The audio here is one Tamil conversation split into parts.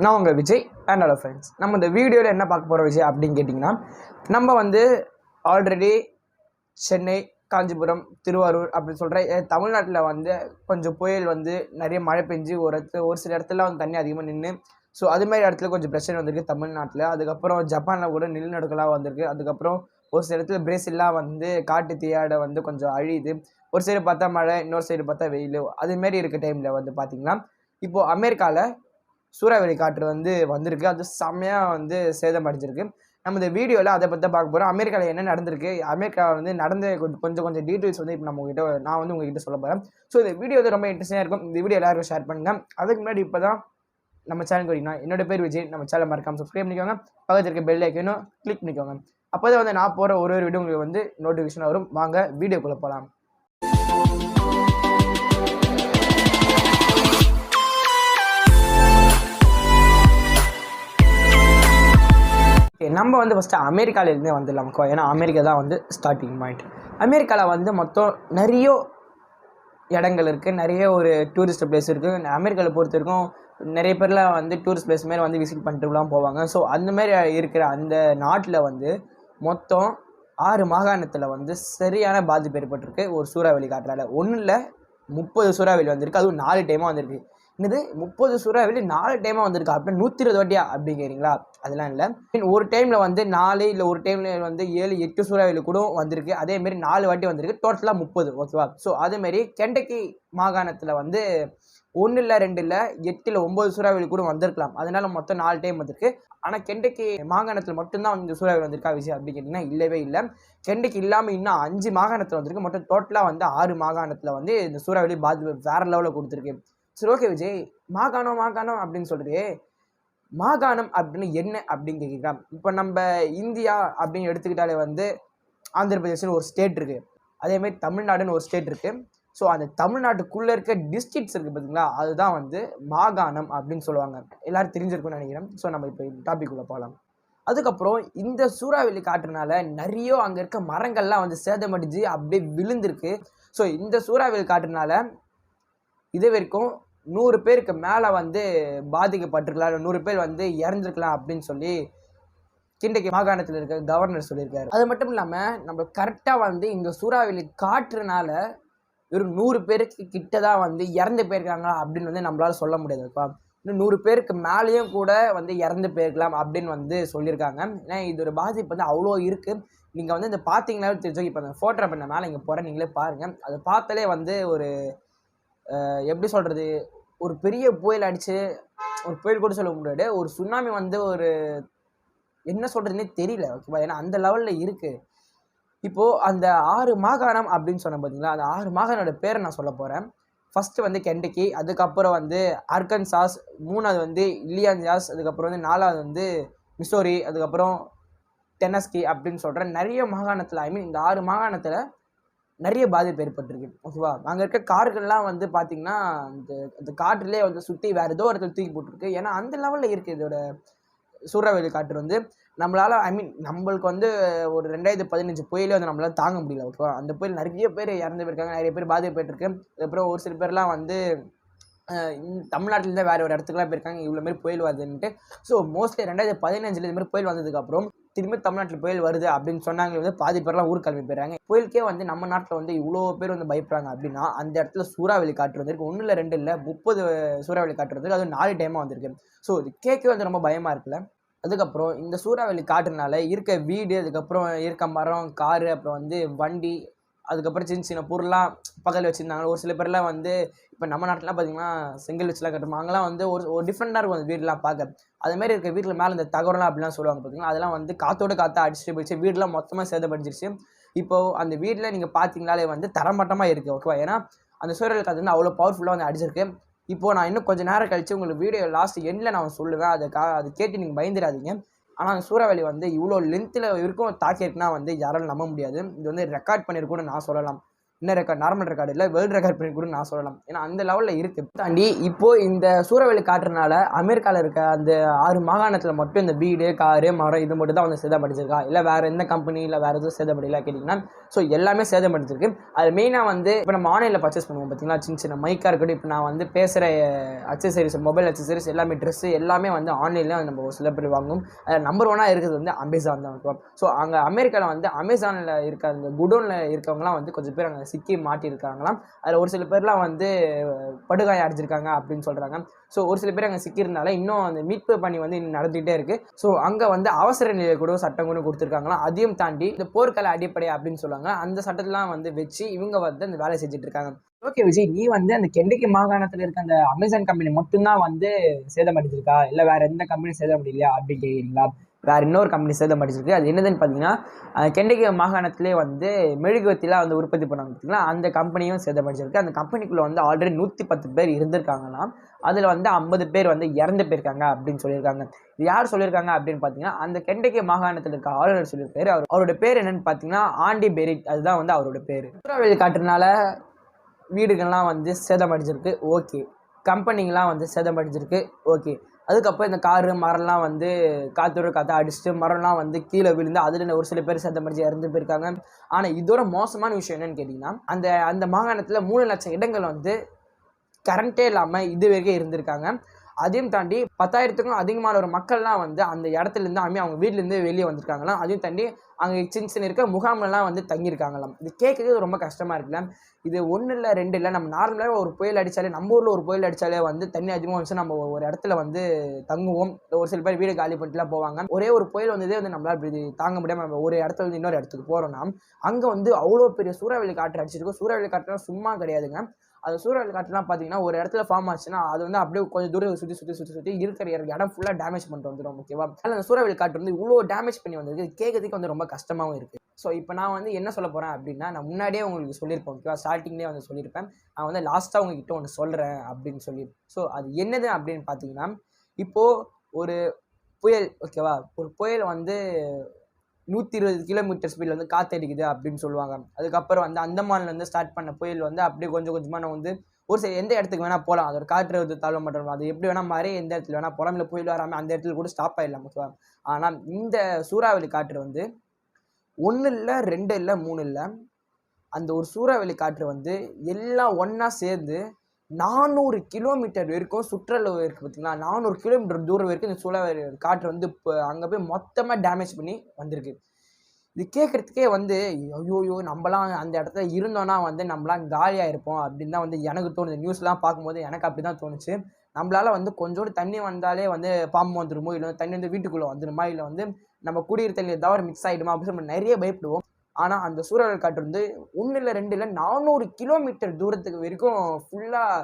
நான் உங்கள் விஜய் அண்ட் ஹலோ ஃப்ரெண்ட்ஸ். நம்ம இந்த வீடியோவில் என்ன பார்க்க போகிற விஜய் அப்படின்னு கேட்டிங்கன்னா, நம்ம வந்து ஆல்ரெடி சென்னை, காஞ்சிபுரம், திருவாரூர் அப்படின்னு சொல்கிற தமிழ்நாட்டில் வந்து கொஞ்சம் புயல் வந்து நிறைய மழை பெஞ்சு ஒரு சில இடத்துல வந்து தண்ணி அதிகமாக நின்று, ஸோ அதுமாதிரி இடத்துல கொஞ்சம் பிரச்சனை வந்திருக்கு தமிழ்நாட்டில். அதுக்கப்புறம் ஜப்பானில் கூட நிலநடுக்கலாக வந்திருக்கு. அதுக்கப்புறம் ஒரு சில இடத்துல பிரேசில்லாம் வந்து காட்டு தீயாட வந்து கொஞ்சம் அழியுது. ஒரு சைடு பார்த்தா மழை, இன்னொரு சைடு பார்த்தா வெயில். அதுமாரி இருக்க டைமில் வந்து பார்த்திங்கன்னா, இப்போது அமெரிக்காவில் சூறாவளி காற்று வந்து வந்திருக்கு. அது செம்மையாக வந்து சேதம் அடைஞ்சிருக்கு. நம்ம இந்த வீடியோவில் அதை பற்றி தான் பார்க்க போகிறோம். அமெரிக்காவில் என்ன நடந்திருக்கு, அமெரிக்கா வந்து நடந்த கொஞ்சம் டீட்டெயில்ஸ் வந்து இப்போ நான் வந்து உங்ககிட்ட சொல்ல போகிறேன். ஸோ இந்த வீடியோ வந்து ரொம்ப இன்ட்ரெஸ்டிங்காக இருக்கும். இந்த வீடியோ எல்லாருக்கும் ஷேர் பண்ணுங்கள். அதுக்கு முன்னாடி இப்போ தான் நம்ம சேனல் வரீங்கன்னா, என்னோட பேர் விஜய். நம்ம சேனல் மறக்காம சப்ஸ்கிரைப் பண்ணிக்கோங்க. பக்கத்தில் இருக்க பெல் ஐக்கனும் கிளிக் பண்ணிக்கோங்க. அப்போ தான் வந்து நான் போகிற ஒரு வீடியோ உங்களுக்கு வந்து நோட்டிஃபிகேஷன் வரும். வாங்க வீடியோக்குள்ளே போகலாம். நம்ம வந்து ஃபஸ்ட்டு அமெரிக்காவிலேருந்தே வந்துடலாம். ஏன்னா அமெரிக்கா தான் வந்து ஸ்டார்டிங் பாயிண்ட். அமெரிக்காவில் வந்து மொத்தம் நிறைய இடங்கள் இருக்குது, நிறைய ஒரு டூரிஸ்ட் பிளேஸ் இருக்குது. அமெரிக்காவில் பொறுத்த வரைக்கும் நிறைய பேர்லாம் வந்து டூரிஸ்ட் பிளேஸ் மாரி வந்து விசிட் பண்ணிட்டுலாம் போவாங்க. ஸோ அந்தமாரி இருக்கிற அந்த நாட்டில் வந்து மொத்தம் 6 மாகாணத்தில் வந்து சரியான பாதிப்பு ஏற்பட்டிருக்கு ஒரு சூறாவளி காற்றால். ஒன்றும் இல்லை, 30 சூறாவளி வந்திருக்கு. அதுவும் 4 டைமாக வந்திருக்கு. என்னது 30 சூறாவளி 4 டைமாக வந்திருக்கு அப்படின்னு 120 வாட்டியா அப்படிங்கிறீங்களா? அதெல்லாம் இல்லை. ஒரு டைமில் வந்து 4 இல்லை ஒரு டைமில் வந்து 7, 8 சூறாவளி கூட வந்திருக்கு. அதேமாரி 4 வாட்டி வந்திருக்கு. டோட்டலாக 30. ஓகேவா? ஸோ அதேமாரி கெண்டக்கி மாகாணத்தில் வந்து 1 இல்லை 2 இல்லை 8 இல்லை 9 சூறாவளி கூட வந்திருக்கலாம். அதனால மொத்தம் 4 டைம் வந்திருக்கு. ஆனால் கெண்டக்கி மாகாணத்தில் மட்டும்தான் வந்து சூறாவளி வந்திருக்கா விஷயம் அப்படின்னு கேட்டிங்கன்னா இல்லவே இல்லை. கெண்டக்கி இல்லாமல் இன்னும் 5 மாகாணத்தில் வந்திருக்கு. மொத்தம் டோட்டலாக வந்து 6 மாகாணத்தில் வந்து இந்த சூறாவளி பாதிப்பு வேறு லெவலில் கொடுத்துருக்கு. சரி, ஓகே விஜய், மாகாணம் அப்படின்னு சொல்கிறே, மாகாணம் அப்படின்னு என்ன அப்படின்னு கேட்குறா. இப்போ நம்ம இந்தியா அப்படின்னு எடுத்துக்கிட்டாலே வந்து ஆந்திர பிரதேஷ்னு ஒரு ஸ்டேட் இருக்குது. அதேமாதிரி தமிழ்நாடுன்னு ஒரு ஸ்டேட் இருக்குது. ஸோ அந்த தமிழ்நாட்டுக்குள்ளே இருக்க டிஸ்ட்ரிக்ட்ஸ் இருக்குது பார்த்தீங்களா, அதுதான் வந்து மாகாணம் அப்படின்னு சொல்லுவாங்க. எல்லோரும் தெரிஞ்சிருக்குன்னு நினைக்கிறேன். ஸோ நம்ம இப்போ டாபிக் உள்ள போகலாம். அதுக்கப்புறம் இந்த சூறாவளி காற்றுனால நிறைய அங்கே இருக்க மரங்கள்லாம் வந்து சேதமடைஞ்சு அப்படியே விழுந்திருக்கு. ஸோ இந்த சூறாவளி காற்றுனால இது வரைக்கும் 100 பேருக்கு மேலே வந்து பாதிக்கப்பட்டிருக்கலாம், 100 பேர் வந்து இறந்துருக்கலாம் அப்படின்னு சொல்லி கிண்டக்கி மாகாணத்தில் இருக்க கவர்னர் சொல்லியிருக்காரு. அது மட்டும் இல்லாமல் நம்ம கரெக்டாக வந்து இந்த சூறாவளி காற்றுனால வெறும் 100 பேருக்கு கிட்ட தான் வந்து இறந்து போயிருக்காங்களா அப்படின்னு வந்து நம்மளால சொல்ல முடியாதுப்பா. இன்னும் 100 பேருக்கு மேலேயும் கூட வந்து இறந்து போயிருக்கலாம் அப்படின்னு வந்து சொல்லியிருக்காங்க. ஏன்னா இது ஒரு பாதிப்பு வந்து அவ்வளோ இருக்குது. நீங்கள் வந்து இந்த பார்த்தீங்கன்னாவே தெரிஞ்சு, இப்போ அந்த ஃபோட்டோ பண்ண மேலே இங்கே போகிறேன், நீங்களே பாருங்கள். அதை பார்த்தாலே வந்து ஒரு எப்படி சொல்கிறது, ஒரு பெரிய புயல் அடித்து, ஒரு புயல் கூட சொல்ல முடியாது, ஒரு சுனாமி வந்து ஒரு என்ன சொல்கிறதுனே தெரியல. ஓகேவா? ஏன்னா அந்த லெவலில் இருக்குது. இப்போது அந்த 6 மாகாணம் அப்படின்னு சொன்ன பார்த்தீங்களா, அந்த 6 மாகாணோட பேரை நான் சொல்ல போகிறேன். ஃபஸ்ட்டு வந்து கெண்டக்கி, அதுக்கப்புறம் வந்து அர்கன்சாஸ், 3வது வந்து இல்லியான்சாஸ், அதுக்கப்புறம் வந்து 4வது வந்து மிசோரி, அதுக்கப்புறம் டென்னஸ்கி அப்படின்னு சொல்கிற நிறைய மாகாணத்தில், இந்த 6 மாகாணத்தில் நிறைய பாதிப்பு ஏற்பட்டிருக்கு. ஓகேவா? அங்கே இருக்க கார்கள்லாம் வந்து பார்த்திங்கன்னா அந்த காற்றுலேயே வந்து சுற்றி வேறு ஏதோ இடத்துல தூக்கி போட்டிருக்கு. ஏன்னா அந்த லெவலில் இருக்குது இதோட சூறாவளி காற்று வந்து. நம்மளால் நம்மளுக்கு வந்து ஒரு 2015 புயலே வந்து நம்மளால் தாங்க முடியல. ஓகேவா? அந்த புயல் நிறைய பேர் இறந்து போயிருக்காங்க, நிறைய பேர் பாதிக்கப்பட்டிருக்கு. அதுக்கப்புறம் ஒரு சில பேர்லாம் வந்து தமிழ்நாட்டிலேருந்து வேறு ஒரு இடத்துக்குலாம் போயிருக்காங்க, இவ்வளோ மாரி புயல் வருதுன்ட்டு. ஸோ மோஸ்ட்லி 2015 இது மாதிரி புயல் வந்ததுக்கப்புறம் திரும்பி தமிழ்நாட்டில் புயல் வருது அப்படின்னு சொன்னாங்க வந்து பாதி பேர்லாம் ஊருக்கு கிளம்பி போயிடுறாங்க. புயலுக்கே வந்து நம்ம நாட்டில் வந்து இவ்வளோ பேர் வந்து பயப்படுறாங்க அப்படின்னா அந்த இடத்துல சூறாவளி காற்று வந்திருக்கு. 1 இல்லை 2 இல்லை 30 சூறாவளி காற்று வந்திருக்கு. அதுவும் 4 டைமாக வந்திருக்கு. ஸோ இது கேட்கவே வந்து ரொம்ப பயமாக இருக்குல்ல. அதுக்கப்புறம் இந்த சூறாவளி காற்றுனால இருக்க வீடு, அதுக்கப்புறம் இருக்க மரம், காரு, அப்புறம் வந்து வண்டி, அதுக்கப்புறம் சின்ன சின்ன பொருள்லாம் பக்கத்தில் வச்சுருந்தாங்க. ஒரு சில பேர்லாம் வந்து இப்போ நம்ம நாட்டிலாம் பார்த்திங்கன்னா செங்கல் வச்சுலாம் கட்டுறோம். அங்கெல்லாம் வந்து ஒரு டிஃப்ரெண்ட்டாக இருக்கும் அந்த வீடெலாம் பார்க்க. அதுமாரி இருக்க வீட்டில் மேலே இந்த தகவலாம் அப்படிலாம் சொல்லுவாங்க பார்த்திங்களா, அதெல்லாம் வந்து காற்றா அடிச்சுட்டு போயிடுச்சு. வீடெலாம் மொத்தமாக சேதப்படிச்சிருச்சு. இப்போது அந்த வீட்டில் நீங்கள் பார்த்தீங்கனாலே வந்து தரமட்டமாக இருக்குது. ஓகேவா? ஏன்னா அந்த சூறாவளி காற்று வந்து அவ்வளோ பவர்ஃபுல்லாக வந்து அடிச்சிருக்கு. இப்போது நான் இன்னும் கொஞ்சம் நேரம் கழித்து உங்களுக்கு வீடியோ லாஸ்ட் எண்டில் நான் சொல்லுவேன். அது கேட்டு நீங்கள் பயந்துடாதீங்க. ஆனால் அந்த சூறாவளி வந்து இவ்வளோ லென்த்தில் இருக்கும் தாக்கியிருக்குன்னா வந்து யாராலும் நம்ப முடியாது. இது வந்து ரெக்கார்ட் பண்ணியிருக்குன்னு நான் சொல்லலாம். இன்னும் ரெக்கார்ட் நார்மல் ரெக்கார்டு இல்லை, வேர்ல்டு ரெக்கார்ட் பண்ணி கூட நான் சொல்லலாம். ஏன்னா அந்த லெவலில் இருக்குது. தாண்டி இப்போ இந்த சூறாவளி காற்றுனால அமெரிக்காவில் இருக்க அந்த 6 மாகாணத்தில் மட்டும் இந்த வீடு, காரு, மரம் இது மட்டும் தான் வந்து சேதமடைஞ்சிருக்கா, இல்லை வேறு எந்த கம்பெனி இல்லை வேறு எதுவும் சேதமடையல கேட்டிங்கன்னா, ஸோ எல்லாமே சேதமடைஞ்சிருக்கு. அது மெயினாக வந்து இப்போ நம்ம ஆன்லைனில் பர்ச்சேஸ் பண்ணுவோம் பார்த்தீங்களா, சின்ன சின்ன மைக்காக இருக்கட்டும், இப்போ நான் வந்து பேசுகிற அக்சசரிஸ், மொபைல் அக்சசரிஸ் எல்லாமே, ட்ரெஸ்ஸு எல்லாமே வந்து ஆன்லைனில் நம்ம சில பேர் வாங்கும். அதில் நம்பர் 1 இருக்கிறது வந்து அமேசான் தான் இருக்கும். ஸோ அங்கே அமெரிக்காவில் வந்து அமேசானில் இருக்க அந்த குடோனில் இருக்கவங்களாம் வந்து கொஞ்சம் பேர் அங்கே சிக்கி மாட்டியிருக்காங்களாம். அதில் ஒரு சில பேர்லாம் வந்து படுகாயம் அடைஞ்சிருக்காங்க அப்படின்னு சொல்கிறாங்க. ஸோ ஒரு சில பேர் அங்கே சிக்கியிருந்தால இன்னும் அந்த மீட்பு பணி வந்து இன்னும் நடந்துகிட்டே இருக்குது. ஸோ அங்கே வந்து அவசர நிலை கூட சட்டம் கூட கொடுத்துருக்காங்களாம். அதையும் தாண்டி இந்த போர்க்கால அடிப்படை அப்படின்னு சொல்லுவாங்க, அந்த சட்டத்தெல்லாம் வந்து வச்சு இவங்க வந்து அந்த வேலை செஞ்சுட்டு இருக்காங்க. ஓகே விஜய், நீ வந்து அந்த கெண்டக்கி மாகாணத்தில் இருக்க அந்த அமேசான் கம்பெனி மட்டும்தான் வந்து சேதமடைஞ்சிருக்கா, இல்லை வேற எந்த கம்பெனி சேதமடையலையா அப்படின்னு கேட்குறீங்களா? வேறு இன்னொரு கம்பெனி சேதமடைஞ்சிருக்கு. அது என்னதுன்னு பார்த்தீங்கன்னா, கெண்டக்கி மாகாணத்திலே வந்து மெழுகுவர்த்திலாம் வந்து உற்பத்தி பண்ணாங்க பார்த்தீங்களா, அந்த கம்பெனியும் சேதமடைஞ்சிருக்கு. அந்த கம்பெனிக்குள்ளே வந்து ஆல்ரெடி 110 பேர் இருந்திருக்காங்கன்னா, அதில் வந்து 50 பேர் வந்து இறந்து போயிருக்காங்க அப்படின்னு சொல்லியிருக்காங்க. இது யார் சொல்லியிருக்காங்க அப்படின்னு பார்த்தீங்கன்னா, அந்த கெண்டக்கி மாகாணத்தில் இருக்க ஆளுநர் சொல்லியிருக்காரு. அவரோட பேர் என்னன்னு பார்த்தீங்கன்னா ஆண்டி பெரிட், அதுதான் வந்து அவரோட பேர். சூறாவளி காற்றுனால வீடுகள்லாம் வந்து சேதமடைஞ்சிருக்கு, ஓகே. கம்பெனிங்கெலாம் வந்து சேதமடைஞ்சிருக்கு, ஓகே. அதுக்கப்புறம் இந்த காரு, மரம்லாம் வந்து காற்றோட காற்று அடிச்சுட்டு மரம்லாம் வந்து கீழே விழுந்து அதில் ஒரு சில பேர் சேதமடைஞ்சு இறந்து போயிருக்காங்க. ஆனால் இதோட மோசமான விஷயம் என்னன்னு கேட்டிங்கன்னா, அந்த மாகாணத்தில் 3 லட்சம் இடங்கள் வந்து கரண்ட்டே இல்லாமல் இது வரைக்கும் இருந்திருக்காங்க. அதையும் தாண்டி 10,000க்கும் அதிகமான ஒரு மக்கள்லாம் வந்து அந்த இடத்துலேருந்து அவங்க வீட்டிலேருந்து வெளியே வந்திருக்காங்களாம். அதையும் தாண்டி அங்கே சின்ன இருக்க முகாம்லாம் வந்து தங்கியிருக்காங்களாம். இது கேட்குறது ரொம்ப கஷ்டமாக இருக்குல்ல. இது 1 இல்லை 2 இல்லை, நம்ம நார்மலாக ஒரு புயல் அடித்தாலே, நம்ம ஊரில் ஒரு புயல் அடித்தாலே வந்து தண்ணி அதிகமாக வந்துச்சு, நம்ம ஒரு இடத்துல வந்து தங்குவோம். ஒரு சில பேர் வீடு காலி பண்ணிட்டுலாம் போவாங்க. ஒரே ஒரு புயல் வந்ததே வந்து நம்மளால் இப்படி தாங்க முடியாமல் நம்ம ஒரு இடத்துல வந்து இன்னொரு இடத்துக்கு போகிறோம்னா, அங்கே வந்து அவ்வளோ பெரிய சூறாவளி காற்று அடிச்சிருக்கும். சூறாவளி காற்றுலாம் சும்மா கிடையாதுங்க. அது சூறாவளி காற்றுலாம் பார்த்தீங்கன்னா ஒரு இடத்துல ஃபார்ம் ஆச்சுன்னா அது வந்து அப்படியே கொஞ்சம் தூரம் சுற்றி இருக்கிற இடம் ஃபுல்லாக டேமேஜ் பண்ணிட்டு வந்துடும். ஓகேவா? அதில் அந்த சூறாவளி காற்று வந்து இவ்வளோ டேமேஜ் பண்ணி வந்திருக்கு. கேட்கறதுக்கு வந்து ரொம்ப கஷ்டமாகவும் இருக்குது. ஸோ இப்போ நான் வந்து என்ன சொல்ல போகிறேன் அப்படின்னா, நான் முன்னாடியே உங்களுக்கு சொல்லியிருப்பேன். ஓகேவா? ஸ்டார்டிங்லேயே வந்து சொல்லியிருப்பேன். நான் வந்து லாஸ்ட்டாக உங்ககிட்ட ஒன்று சொல்கிறேன் அப்படின்னு சொல்லி. ஸோ அது என்னது அப்படின்னு பார்த்தீங்கன்னா, இப்போது ஒரு புயல், ஓகேவா, ஒரு புயல் வந்து 120 கிலோமீட்டர் ஸ்பீடில் வந்து காற்றடிக்குது அப்படின்னு சொல்லுவாங்க. அதுக்கப்புறம் வந்து அந்தமான்லேருந்து ஸ்டார்ட் பண்ண புயல் வந்து அப்படியே கொஞ்சம் கொஞ்சமாக நான் வந்து ஒரு சில எந்த இடத்துக்கு வேணால் போகலாம். அதோட காற்று வந்து தாழ்வு மட்டம் அது எப்படி வேணால் மாறி எந்த இடத்துல வேணால் போகலாம். இல்லை புயல் வராமல் அந்த இடத்துல கூட ஸ்டாப் ஆகிடலாம். ஓகேவா? ஆனால் இந்த சூறாவளி காற்று வந்து 1 இல்லை 2 இல்லை 3 இல்லை, அந்த ஒரு சூறாவளி காற்று வந்து எல்லாம் ஒன்றா சேர்ந்து 400 கிலோமீட்டர் வரைக்கும் சுற்றளவு இருக்குது பார்த்தீங்களா, 400 கிலோமீட்டர் தூரம் வரைக்கும் இந்த சூறாவளி காற்று வந்து இப்போ அங்கே போய் மொத்தமாக டேமேஜ் பண்ணி வந்திருக்கு. இது கேட்குறதுக்கே வந்து ஐயோயோ நம்மலாம் அந்த இடத்துல இருந்தோன்னா வந்து நம்மளாம் காலியாக இருப்போம் அப்படின்னு தான் வந்து எனக்கு தோணுது. நியூஸ்லாம் பார்க்கும்போது எனக்கு அப்படி தான் தோணுச்சு. நம்மளால் வந்து கொஞ்சோண்டு தண்ணி வந்தாலே வந்து பாம்பு வந்துடுமோ, இல்லை தண்ணி வந்து வீட்டுக்குள்ளே வந்துடுமா, இல்லை வந்து நம்ம குடியிருத்த தண்ணி ஏதாவது மிக்ஸ் ஆகிடுமா அப்படின்னு நம்ம நிறைய பயப்படுவோம். ஆனால் அந்த சூறாவளி காற்று வந்து 1 இல்லை 2 இல்லை 400 கிலோமீட்டர் தூரத்துக்கு வரைக்கும் ஃபுல்லாக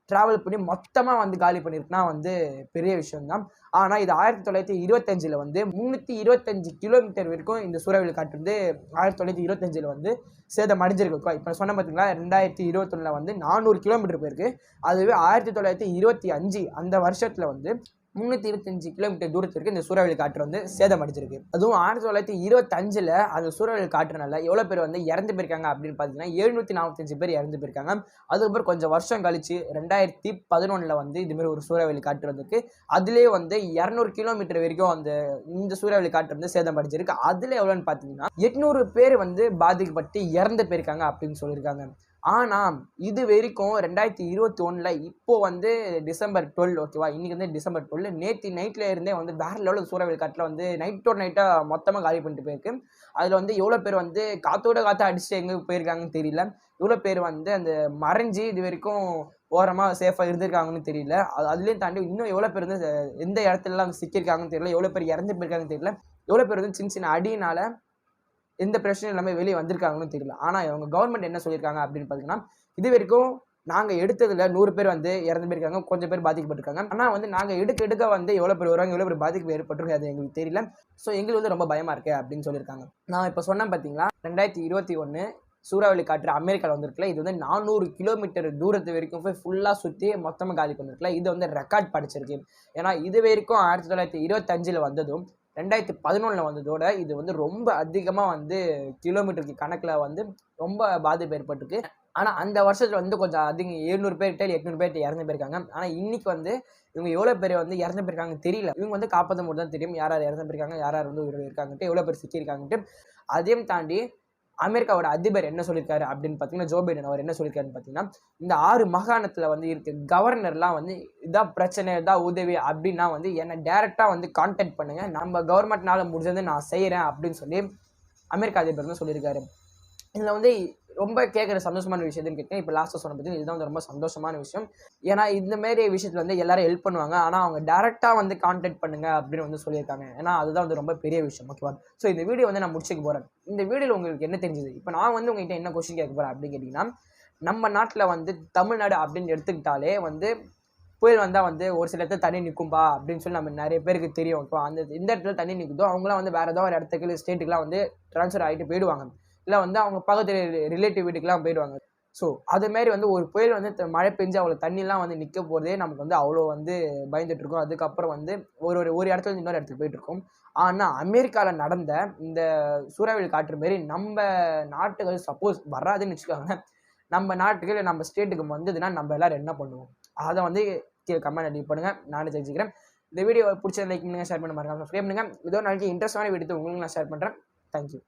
ட்ராவல் பண்ணி மொத்தமாக வந்து காலி பண்ணியிருக்குன்னா வந்து பெரிய விஷயம்தான். ஆனால் இது 1925 வந்து 325 கிலோமீட்டர் வரைக்கும் இந்த சூறாவளி காற்று வந்து 1925 வந்து சேதம் அடைஞ்சிருக்கு. இப்போ சொன்ன பார்த்தீங்களா, 2021 வந்து 400 கிலோமீட்டர் போயிருக்கு. அதுவே 1925 அந்த வருஷத்தில் வந்து 325 கிலோமீட்டர் தூரத்திற்கு இந்த சூறாவளி காற்று வந்து சேதம் அடைஞ்சிருக்கு. அதுவும் 1925 அந்த சூறாவளி காற்றுனால எவ்வளோ பேர் வந்து இறந்து போயிருக்காங்க அப்படின்னு பார்த்தீங்கன்னா 745 பேர் இறந்து போயிருக்காங்க. அதுக்கப்புறம் கொஞ்சம் வருஷம் கழிச்சு 2011 வந்து இதுமாரி ஒரு சூறாவளி காற்று வந்திருக்கு. அதுலேயே வந்து 200 கிலோமீட்டர் வரைக்கும் இந்த சூறாவளி காற்று வந்து சேதம் அடைஞ்சிருக்கு. அதில் எவ்வளோன்னு பார்த்தீங்கன்னா 800 பேர் வந்து பாதிக்கப்பட்டு இறந்து போயிருக்காங்க அப்படின்னு சொல்லியிருக்காங்க. ஆனால் இது வரைக்கும் 2021 இப்போ வந்து டிசம்பர் 12, ஓகேவா, இன்றைக்கி வந்து டிசம்பர் 12, நேற்று நைட்டில் இருந்தே வந்து வேறு லெவலில் சூறாவளி காற்றில் வந்து நைட்டோட நைட்டாக மொத்தமாக காலி பண்ணிட்டு போயிருக்கு. அதில் வந்து எவ்வளோ பேர் வந்து காற்றோட காற்று அடிச்சுட்டு எங்கே போயிருக்காங்கன்னு தெரியல. எவ்வளோ பேர் வந்து அந்த மறைஞ்சி இது வரைக்கும் ஓரமாக சேஃபாக இருந்திருக்காங்கன்னு தெரியல. அதுலேயும் தாண்டி இன்னும் எவ்வளோ பேர் வந்து எந்த இடத்துலலாம் சிக்கியிருக்காங்கன்னு தெரியல. எவ்வளோ பேர் இறந்து போயிருக்காங்கன்னு தெரியல. எவ்வளோ பேர் வந்து சின்ன சின்ன அடியினால் எந்த பிரச்சனையும் இல்லாமல் வெளியே வந்திருக்காங்கன்னு தெரியல. ஆனால் அவங்க கவர்மெண்ட் என்ன சொல்லியிருக்காங்க அப்படின்னு பார்த்தீங்கன்னா, இது வரைக்கும் நாங்கள் எடுத்ததில் 100 பேர் வந்து இறந்து போயிருக்காங்க, கொஞ்சம் பேர் பாதிக்கப்பட்டிருக்காங்க. ஆனால் வந்து நாங்கள் எடுக்க வந்து எவ்வளோ பேர் வருவாங்க, எவ்வளோ பேர் பாதிப்பு ஏற்பட்டிருக்கு அது எங்களுக்கு தெரியல. ஸோ எங்களுக்கு வந்து ரொம்ப பயமாக இருக்குது அப்படின்னு சொல்லியிருக்காங்க. நான் இப்போ சொன்னேன் பார்த்தீங்களா, 2021 சூறாவளி காற்று அமெரிக்காவில் வந்திருக்குல்ல, இது வந்து 400 கிலோமீட்டர் தூரத்து வரைக்கும் போய் ஃபுல்லாக சுற்றி மொத்தமாக காலி பண்ணிருக்குல்ல, இது வந்து ரெக்கார்ட் படிச்சிருக்கு. ஏன்னா இது வரைக்கும் 1925 வந்ததும் 2011 வந்ததோட இது வந்து ரொம்ப அதிகமாக வந்து கிலோமீட்டருக்கு கணக்கில் வந்து ரொம்ப பாதிப்பு ஏற்பட்டிருக்கு. ஆனால் அந்த வருஷத்தில் வந்து கொஞ்சம் அதிகம் 700 பேர்கிட்ட 800 பேர்கிட்ட இறந்து போயிருக்காங்க. ஆனால் இன்னைக்கு வந்து இவங்க எவ்வளோ பேர் வந்து இறந்து போயிருக்காங்கன்னு தெரியல. இவங்க வந்து காப்பாற்ற மட்டும் தான் தெரியும். யார் யார் இறந்து போயிருக்காங்க, யார் யார் வந்து உயிரோடு இருக்காங்கன்ட்டு, எவ்வளோ பேர் சிக்கியிருக்காங்கன்ட்டு. அதையும் தாண்டி அமெரிக்காவோட அதிபர் என்ன சொல்லியிருக்காரு அப்படின்னு பார்த்தீங்கன்னா, ஜோ பைடன் அவர் என்ன சொல்லியிருக்காருன்னு பார்த்தீங்கன்னா, இந்த 6 மாகாணத்தில் வந்து இருக்க கவர்னர்லாம் வந்து இதான் பிரச்சனை, இதான் உதவி அப்படின்னா வந்து என்னை டேரெக்டாக வந்து கான்டாக்ட் பண்ணுங்க, நம்ம கவர்மெண்ட்னால முடிஞ்சது நான் செய்கிறேன் அப்படின்னு சொல்லி அமெரிக்கா அதிபர் வந்து சொல்லியிருக்காரு. இதில் வந்து ரொம்ப கேட்குற சந்தோஷமான விஷயம் எதுன்னு கேட்டேன். இப்போ லாஸ்ட்டாக சொன்ன பற்றி இதுதான் வந்து ரொம்ப சந்தோஷமான விஷயம். ஏன்னா இந்த மாரி விஷயத்தில் வந்து எல்லாரும் ஹெல்ப் பண்ணுவாங்க. ஆனால் அவங்க டேரெக்டாக வந்து கான்டாக்ட் பண்ணுங்க அப்படின்னு வந்து சொல்லியிருக்காங்க. ஏன்னா அதுதான் வந்து ரொம்ப பெரிய விஷயம். ஓகேவா? ஸோ இந்த வீடியோ வந்து நான் முடிச்சுக்க போகிறேன். இந்த வீடியோவில் உங்களுக்கு என்ன தெரிஞ்சது? இப்போ நான் வந்து உங்ககிட்ட என்ன கொஸ்டின் கேட்க போகிறேன் அப்படின்னு கேட்டிங்கன்னா, நம்ம நாட்டில் வந்து தமிழ்நாடு அப்படின்னு எடுத்துக்கிட்டாலே வந்து புயல் வந்தால் வந்து ஒரு சில இடத்துல தண்ணி நிற்கும்பா அப்படின்னு சொல்லி நம்ம நிறைய பேருக்கு தெரியும். இப்போ அந்த எந்த இடத்துல தண்ணி நிற்குதோ அவங்களாம் வந்து வேறு ஏதோ ஒரு இடத்துக்கு ஸ்டேட்டுக்குலாம் வந்து ட்ரான்ஸ்ஃபர் ஆகிட்டு போயிடுவாங்க. இல்லை வந்து அவங்க பக்கத்து ரிலேட்டிவ் வீட்டுக்கெலாம் போயிடுவாங்க. ஸோ அதுமாரி வந்து ஒரு புயல் வந்து மழை பெஞ்சு அவ்வளோ தண்ணிலாம் வந்து நிற்க போகிறதே நமக்கு வந்து அவ்வளோ வந்து பயந்துட்டு இருக்கோம். அதுக்கப்புறம் வந்து ஒரு இடத்துல இருந்து இன்னொரு இடத்துக்கு போயிட்டுருக்கோம். ஆனால் அமெரிக்காவில் நடந்த இந்த சூறாவளி காற்று மாரி நம்ம நாட்டுகள் சப்போஸ் வராதுன்னு வச்சுக்கோங்க, நம்ம நாட்டுக்கு இல்லை நம்ம ஸ்டேட்டுக்கு வந்ததுன்னா நம்ம எல்லோரும் என்ன பண்ணுவோம்? அதை வந்து கீழே கமெண்ட் லீவ் பண்ணுங்கள். நானும் தெரிஞ்சுக்கிறேன். இந்த வீடியோ பிடிச்ச லைக் பண்ணுங்கள், ஷேர் பண்ண மறக்காம சப்ஸ்கிரைப் பண்ணுங்கள். இதோ நாளைக்கு இன்ட்ரெஸ்டான வீடியோ உங்களுக்கு நான் ஷேர் பண்ணுறேன். தேங்க்யூ.